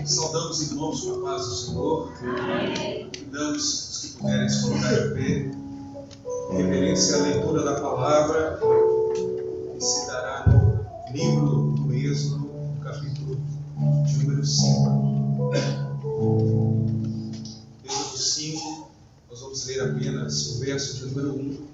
Saudamos irmãos com a paz do Senhor. Convidamos os que puderem se colocar de pé, em reverência à leitura da palavra que se dará no livro do Êxodo, capítulo de número 5. Êxodo 5, nós vamos ler apenas o verso de número 1.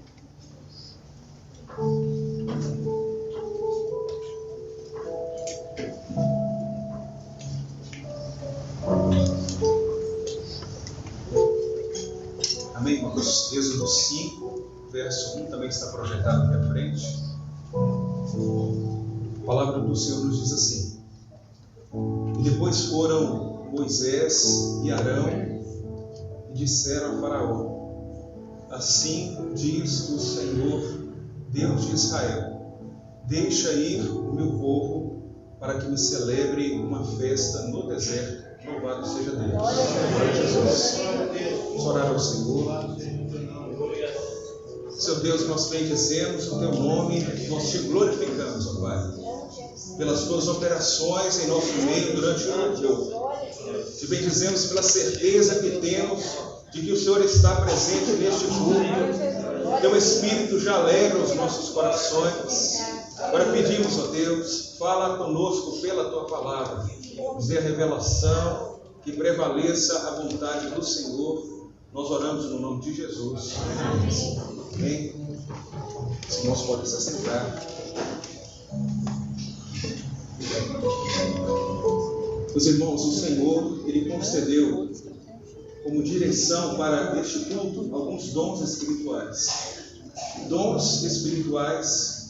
Amém, irmãos? Êxodo 5, verso 1 também está projetado aqui à frente. A palavra do Senhor nos diz assim: E depois foram Moisés e Arão e disseram a Faraó: Assim diz o Senhor, Deus de Israel: Deixa ir o meu povo para que me celebre uma festa no deserto. Louvado seja Deus. Glória a Jesus. Vamos orar ao Senhor. Seu Deus, nós bendizemos o Teu nome, nós Te glorificamos, ó Pai, pelas Tuas operações em nosso meio durante o ano. Te bendizemos pela certeza que temos de que o Senhor está presente neste culto. Teu Espírito já alegra os nossos corações. Agora pedimos, ó Deus, fala conosco pela Tua palavra, nos dê a revelação, que prevaleça a vontade do Senhor. Nós oramos no nome de Jesus. Amém? Os irmãos podem se assentar. Meus irmãos, o Senhor, Ele concedeu como direção para este culto alguns dons espirituais. Dons espirituais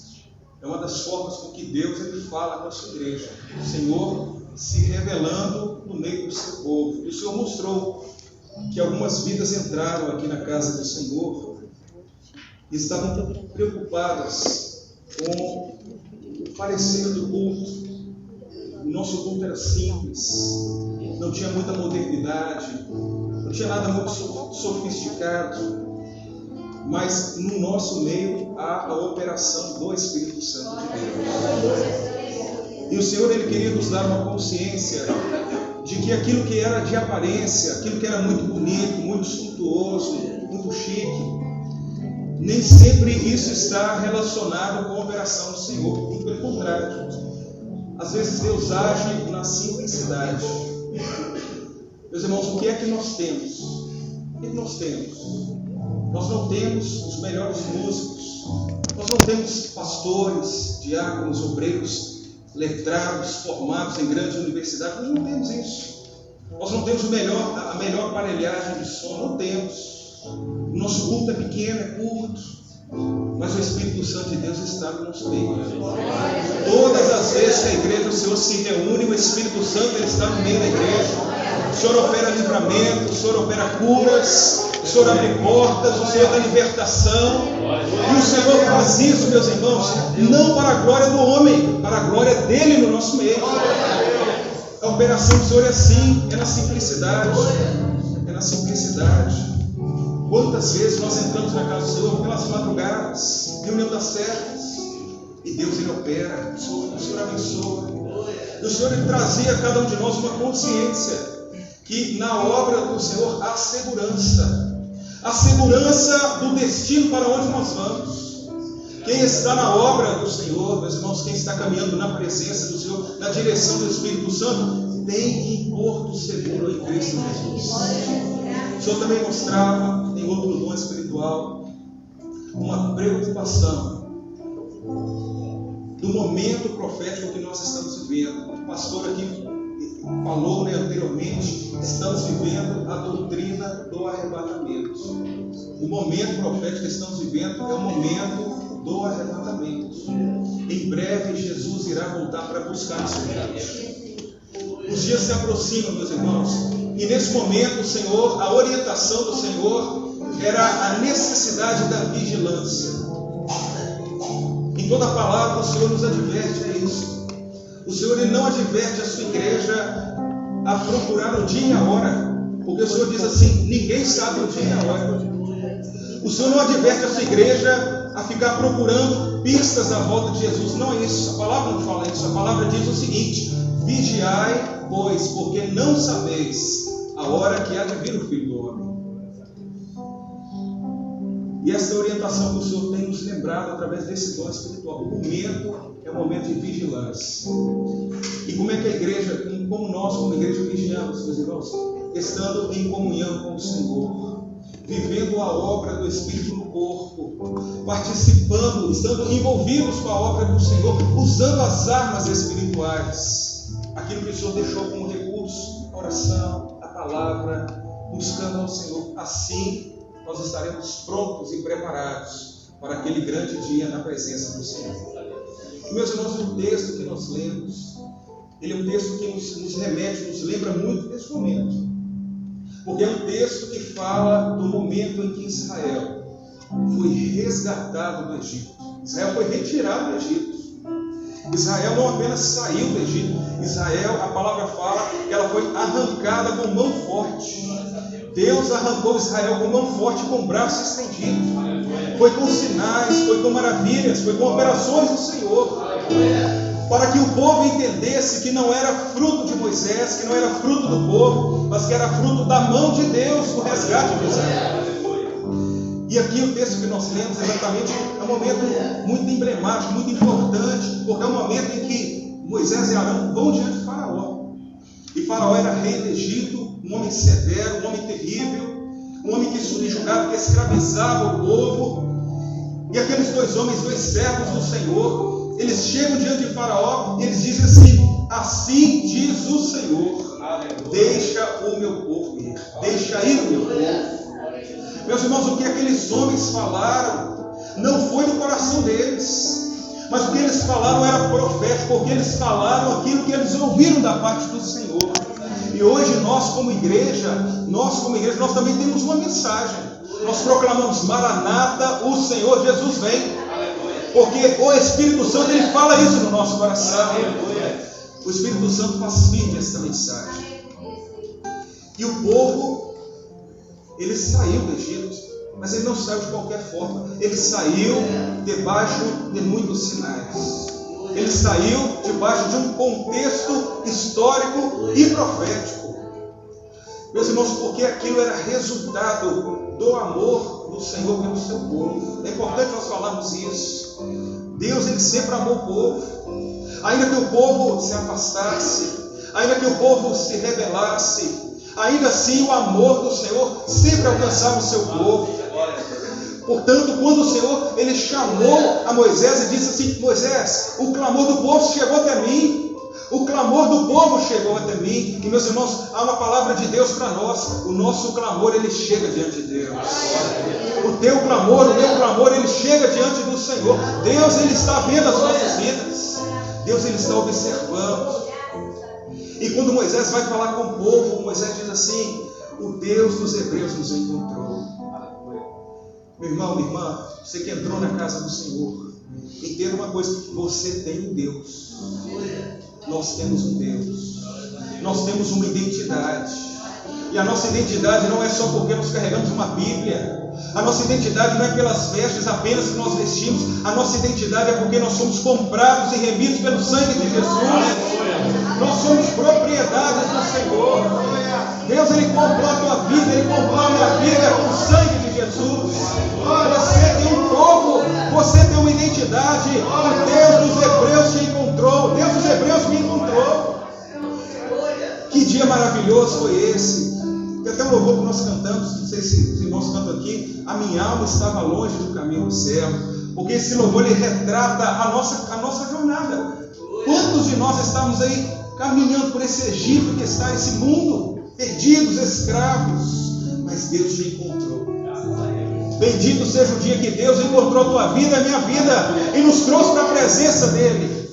é uma das formas com que Deus Ele fala com a sua igreja. O Senhor se revelando no meio do seu povo. E o Senhor mostrou que algumas vidas entraram aqui na casa do Senhor e estavam preocupadas com o parecer do culto. O nosso culto era simples, não tinha muita modernidade, não tinha nada muito sofisticado, mas no nosso meio há a operação do Espírito Santo de Deus. E o Senhor, Ele queria nos dar uma consciência de que aquilo que era de aparência, aquilo que era muito bonito, muito suntuoso, muito chique, nem sempre isso está relacionado com a operação do Senhor. Muito pelo contrário. Às vezes Deus age na simplicidade. Meus irmãos, o que é que nós temos? O que é que nós temos? Nós não temos os melhores músicos, nós não temos pastores, diáconos, obreiros, letrados, formados em grandes universidades. Nós não temos isso. Nós não temos a melhor aparelhagem de som, não temos. O nosso culto é pequeno, é curto, mas o Espírito Santo de Deus está no nosso meio. Todas as vezes que a igreja do Senhor se reúne, o Espírito Santo Ele está no meio da igreja. O Senhor opera livramento, o Senhor opera curas, o Senhor abre portas, o Senhor dá libertação. E o Senhor faz isso, meus irmãos, não para a glória do homem, para a glória dele no nosso meio. A operação do Senhor é assim, é na simplicidade. É na simplicidade. Quantas vezes nós entramos na casa do Senhor pelas madrugadas, reunião das servas, e Deus Ele opera, o Senhor abençoa. E o Senhor Ele trazia a cada um de nós uma consciência que na obra do Senhor há segurança. A segurança do destino para onde nós vamos. Quem está na obra do Senhor, meus irmãos, quem está caminhando na presença do Senhor, na direção do Espírito Santo, tem um porto seguro em Cristo Jesus. O Senhor também mostrava, em outro dom espiritual, uma preocupação do momento profético que nós estamos vivendo. O pastor aqui falou anteriormente, estamos vivendo a doutrina do arrebatamento. O momento profético que estamos vivendo é o momento do arrebatamento. Em breve Jesus irá voltar para buscar a sua igreja. Os dias se aproximam, meus irmãos, e nesse momento o Senhor, a orientação do Senhor era a necessidade da vigilância. Em toda a palavra o Senhor nos adverte a isso. O Senhor Ele não adverte a sua igreja a procurar o dia e a hora, porque o Senhor diz assim: ninguém sabe o dia e a hora. O Senhor não adverte a sua igreja a ficar procurando pistas à volta de Jesus. Não é isso, a palavra não fala isso. A palavra diz o seguinte: vigiai pois, porque não sabeis a hora que há de vir o Filho do Homem. E essa orientação que o Senhor tem nos lembrado através desse dom espiritual. O momento é um momento de vigilância. E como é que a igreja, como nós como igreja vigiamos, meus irmãos? Estando em comunhão com o Senhor, vivendo a obra do Espírito no corpo, participando, estando envolvidos com a obra do Senhor, usando as armas espirituais, aquilo que o Senhor deixou como recurso, a oração, a palavra, buscando ao Senhor. Assim, nós estaremos prontos e preparados para aquele grande dia na presença do Senhor. E, meus irmãos, o texto que nós lemos, ele é um texto que nos remete, nos lembra muito desse momento. Porque é um texto que fala do momento em que Israel foi resgatado do Egito. Israel foi retirado do Egito. Israel não apenas saiu do Egito. Israel, a palavra fala que ela foi arrancada com mão forte. Deus arrancou Israel com mão forte, com braço estendido. Foi com sinais, foi com maravilhas, foi com operações do Senhor. Para que o povo entendesse que não era fruto de Moisés, que não era fruto do povo, mas que era fruto da mão de Deus, do resgate de Israel. E aqui o texto que nós lemos exatamente é um momento muito emblemático, muito importante, porque é um momento em que Moisés e Arão vão diante de Faraó. E Faraó era rei do Egito, um homem severo, um homem terrível, um homem que subjugava, que escravizava o povo. E aqueles dois homens, dois servos do Senhor, eles chegam diante de Faraó e eles dizem assim: assim diz o Senhor, deixa o meu povo ir, deixa ir o meu povo. Meus irmãos, o que aqueles homens falaram não foi do coração deles, mas o que eles falaram era profético, porque eles falaram aquilo que eles ouviram da parte do Senhor. E hoje nós como igreja, nós também temos uma mensagem. Nós proclamamos: Maranata, o Senhor Jesus vem. Porque o Espírito Santo, ele fala isso no nosso coração. O Espírito Santo faz firme essa mensagem. E o povo, ele saiu do Egito, mas ele não saiu de qualquer forma. Ele saiu debaixo de muitos sinais. Ele saiu debaixo de um contexto histórico e profético. Meus irmãos, porque aquilo era resultado do amor do Senhor pelo seu povo. É importante nós falarmos isso. Deus, ele sempre amou o povo. Ainda que o povo se afastasse, ainda que o povo se rebelasse, ainda assim o amor do Senhor sempre alcançava o seu povo. Portanto, quando o Senhor, ele chamou a Moisés e disse assim: Moisés, o clamor do povo chegou até mim. O clamor do povo chegou até mim. E, meus irmãos, há uma palavra de Deus para nós. O nosso clamor, ele chega diante de Deus. O teu clamor, o meu clamor, ele chega diante do Senhor. Deus, ele está vendo as nossas vidas. Deus, ele está observando. E quando Moisés vai falar com o povo, Moisés diz assim: o Deus dos hebreus nos encontrou. Meu irmão, minha irmã, você que entrou na casa do Senhor, entenda uma coisa: você tem um Deus. Nós temos um Deus. Nós temos uma identidade. E a nossa identidade não é só porque nós carregamos uma Bíblia. A nossa identidade não é pelas vestes apenas que nós vestimos. A nossa identidade é porque nós somos comprados e remidos pelo sangue de Jesus. Nós somos propriedades do Senhor. Deus, ele comprou a tua vida, ele comprou a minha vida com o sangue de Jesus. Você tem um povo, você tem uma identidade. O Deus dos hebreus te encontrou. O Deus dos hebreus me encontrou. Que dia maravilhoso foi esse. Tem até um louvor que nós cantamos, não sei se os irmãos cantam aqui: a minha alma estava longe do caminho do céu. Porque esse louvor, ele retrata a nossa jornada. Quantos de nós estamos aí caminhando por esse Egito que está esse mundo, perdidos, escravos, mas Deus te encontrou. Bendito seja o dia que Deus encontrou a tua vida e a minha vida e nos trouxe para a presença dele.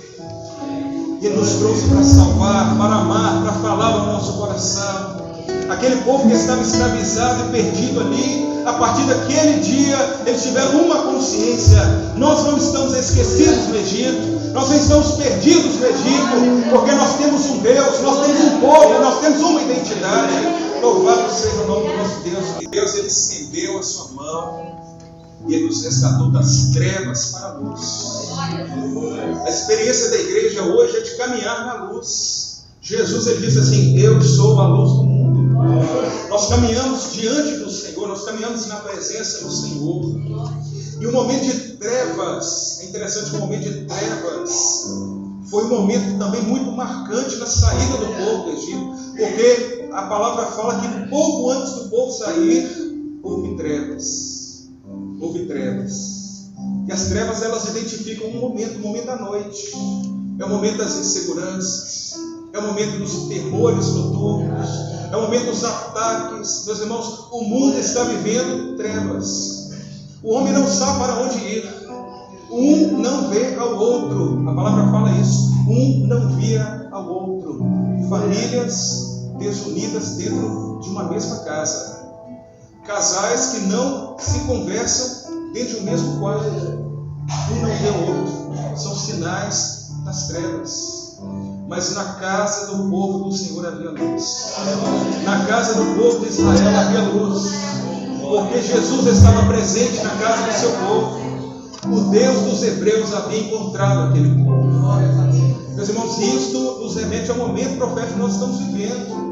Ele nos trouxe para salvar, para amar, para falar ao nosso coração. Aquele povo que estava escravizado e perdido ali, a partir daquele dia, eles tiveram uma consciência: nós não estamos esquecidos no Egito, nós não estamos perdidos no Egito, porque nós temos um Deus, nós temos um povo, nós temos uma identidade. Louvado seja o nome do nosso Deus. Deus, ele estendeu a sua mão e ele nos resgatou das trevas para a luz. A experiência da igreja hoje é de caminhar na luz. Jesus, ele disse assim: eu sou a luz do mundo. Nós caminhamos diante do Senhor, nós caminhamos na presença do Senhor. E o momento de trevas, é interessante, o momento de trevas foi um momento também muito marcante na saída do povo do Egito, porque a palavra fala que pouco antes do povo sair, houve trevas. Houve trevas. E as trevas, elas identificam um momento da noite. É o momento das inseguranças, é o momento dos terrores noturnos, é o momento dos ataques. Meus irmãos, o mundo está vivendo trevas. O homem não sabe para onde ir. Um não vê ao outro. A palavra fala isso. Um não via ao outro. Famílias desunidas dentro de uma mesma casa. Casais que não se conversam dentro de um mesmo quarto. Um não vê o outro. São sinais das trevas. Mas na casa do povo do Senhor havia luz. Na casa do povo de Israel havia luz. Porque Jesus estava presente na casa do seu povo. O Deus dos hebreus havia encontrado aquele povo. Meus irmãos, isto nos remete ao momento profético que nós estamos vivendo.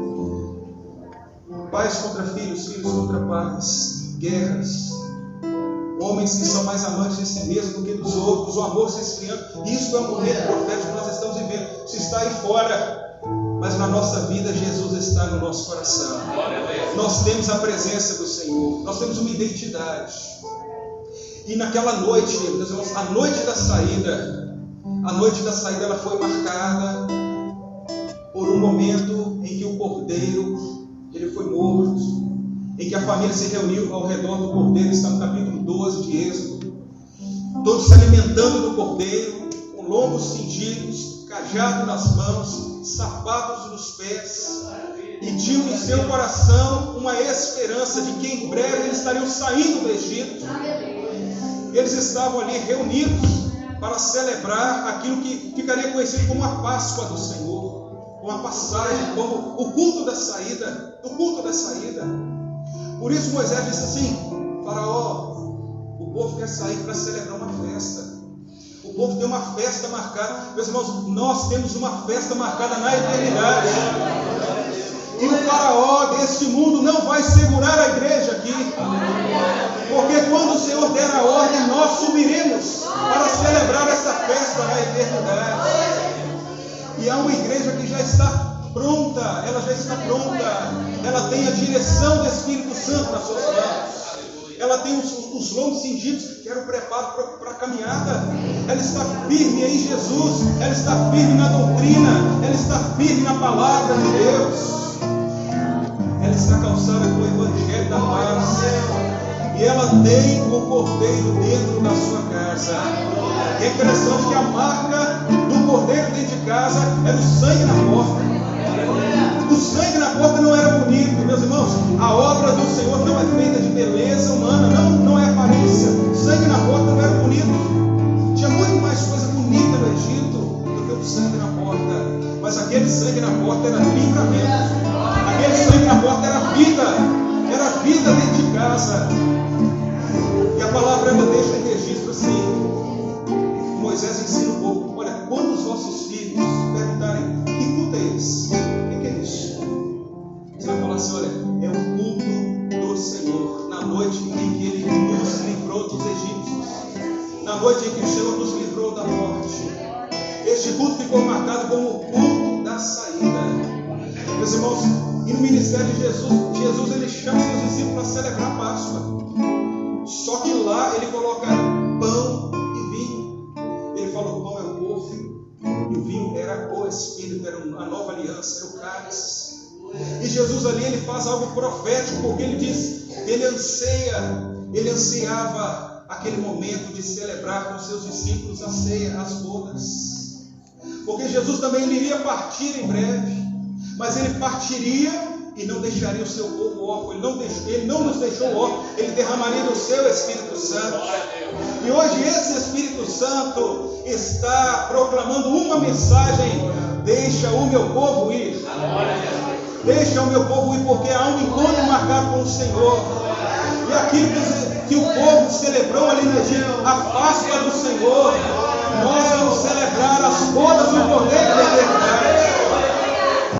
Pais contra filhos, filhos contra pais, guerras, homens que são mais amantes de si mesmos do que dos outros, o amor se esfriando. Isso é o momento profético que nós estamos vivendo. Se está aí fora, mas na nossa vida Jesus está no nosso coração. Nós temos a presença do Senhor, nós temos uma identidade. E naquela noite, meus irmãos, a noite da saída ela foi marcada por um momento em que o cordeiro ele foi morto, em que a família se reuniu ao redor do cordeiro. Está no capítulo 12 de Êxodo, todos se alimentando do cordeiro, com lombos cingidos, cajado nas mãos, sapatos nos pés, e tinham em seu coração uma esperança de que em breve eles estariam saindo do Egito. Eles estavam ali reunidos para celebrar aquilo que ficaria conhecido como a Páscoa do Senhor, como a passagem, como o culto da saída, Por isso Moisés disse assim: Faraó, o povo quer sair para celebrar uma festa. O povo tem uma festa marcada. Meus irmãos, nós temos uma festa marcada na eternidade. E o faraó deste mundo não vai segurar a igreja aqui. Porque quando o Senhor der a ordem, nós subiremos para celebrar essa festa na eternidade. E há uma igreja que já está pronta. Ela já está pronta. Ela tem a direção do Espírito Santo nas suas mãos. Ela tem os lombos cingidos, que era o preparo para a caminhada. Ela está firme em Jesus. Ela está firme na doutrina. Ela está firme na palavra de Deus. Ela está calçada com o Evangelho da paz. E ela tem o cordeiro dentro da sua casa. E é interessante que a marca do cordeiro dentro de casa era o sangue na porta. O sangue na porta não era bonito, meus irmãos. A obra do Senhor não é feita de beleza humana, não é aparência. Sangue na porta não era bonito. Tinha muito mais coisa bonita no Egito do que o sangue na porta. Mas aquele sangue na porta era livramento. Aquele sangue na porta era vida dentro de casa. E a palavra ela deixa em registro assim. Moisés ensina o povo: olha, quando os vossos filhos perguntarem que culto é esse? O que é isso? Você vai falar assim: olha, é o culto do Senhor, na noite em que Ele nos livrou dos egípcios, na noite em que o Senhor nos livrou da morte. Este culto ficou marcado como o culto da saída. Meus irmãos, e no ministério de Jesus ele chama seus discípulos para celebrar a Páscoa. Só que lá ele coloca pão e vinho. Ele fala: o pão é o povo e o vinho era o Espírito, era a nova aliança, era o cálice. E Jesus ali ele faz algo profético, porque ele diz, ele ansiava aquele momento de celebrar com seus discípulos a ceia, as bodas. Porque Jesus também ele iria partir em breve, mas ele partiria e não deixaria o seu povo órfão. Ele não nos deixou órfãos. Ele derramaria do seu Espírito Santo. E hoje esse Espírito Santo está proclamando uma mensagem: deixa o meu povo ir. Deixa o meu povo ir, porque há um encontro marcado com o Senhor. E aquilo que o povo celebrou ali no Egito, a Páscoa do Senhor, nós vamos celebrar as bodas do Cordeiro da eternidade.